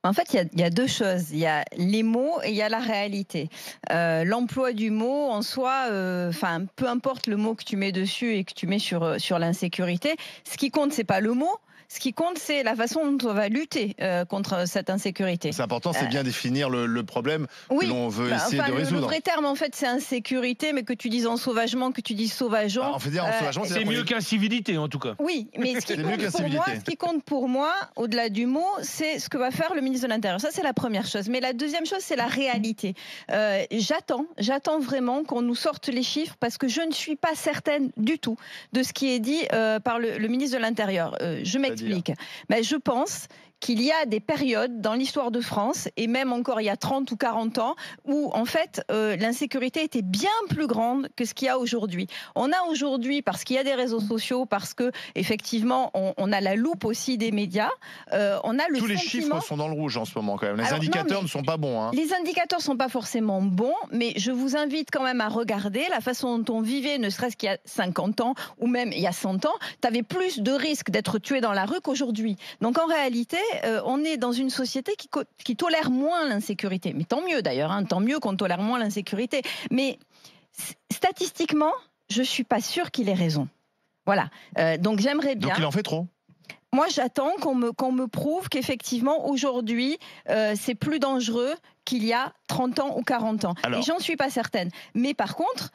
En fait, il y a deux choses. Il y a les mots et il y a la réalité. L'emploi du mot en soi, enfin, peu importe le mot que tu mets dessus et que tu mets sur l'insécurité, ce qui compte, c'est pas le mot. Ce qui compte, c'est la façon dont on va lutter contre cette insécurité. C'est important, Euh, c'est bien définir le problème que oui, l'on veut bah, essayer enfin, de le résoudre. vrai terme, en fait, c'est insécurité, mais que tu dises ensauvagement, que tu dises Bah, sauvageon. on fait dire en sauvagement, C'est c'est-à-dire qu'on mieux est... qu'incivilité, en tout cas. Oui, mais C'est mieux ce qu'incivilité. qui compte pour moi, au-delà du mot, c'est ce que va faire le ministre de l'Intérieur. Ça, c'est la première chose. Mais la deuxième chose, c'est la réalité. J'attends vraiment qu'on nous sorte les chiffres parce que je ne suis pas certaine du tout de ce qui est dit par le ministre de l'Intérieur. Je C'est-à-dire m'explique. Mais je pense qu'il y a des périodes dans l'histoire de France, et même encore il y a 30 ou 40 ans, où en fait l'insécurité était bien plus grande que ce qu'il y a aujourd'hui. On a aujourd'hui, parce qu'il y a des réseaux sociaux, parce que effectivement on a la loupe aussi des médias, on a le tous les sentiment... chiffres sont dans le rouge en ce moment quand même. Les Alors, non, indicateurs mais ne sont pas bons. Hein. les indicateurs sont pas forcément bons, mais je vous invite quand même à regarder la façon dont on vivait, ne serait-ce qu'il y a 50 ans ou même il y a 100 ans. Tu avais plus de risques d'être tué dans la rue qu'aujourd'hui. Donc en réalité, on est dans une société qui tolère moins l'insécurité. Mais tant mieux d'ailleurs, hein, tant mieux qu'on tolère moins l'insécurité. Mais statistiquement, je suis pas sûre qu'il ait raison. Voilà. Donc j'aimerais bien. Donc il en fait trop. Moi, j'attends qu'on me prouve qu'effectivement, aujourd'hui, c'est plus dangereux qu'il y a 30 ans ou 40 ans. Alors, Et j'en suis pas certaine. Mais par contre,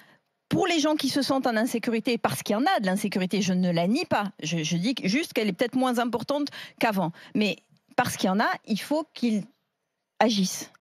pour les gens qui se sentent en insécurité, parce qu'il y en a de l'insécurité, je ne la nie pas. Je dis juste qu'elle est peut-être moins importante qu'avant. Mais parce qu'il y en a, il faut qu'ils agissent.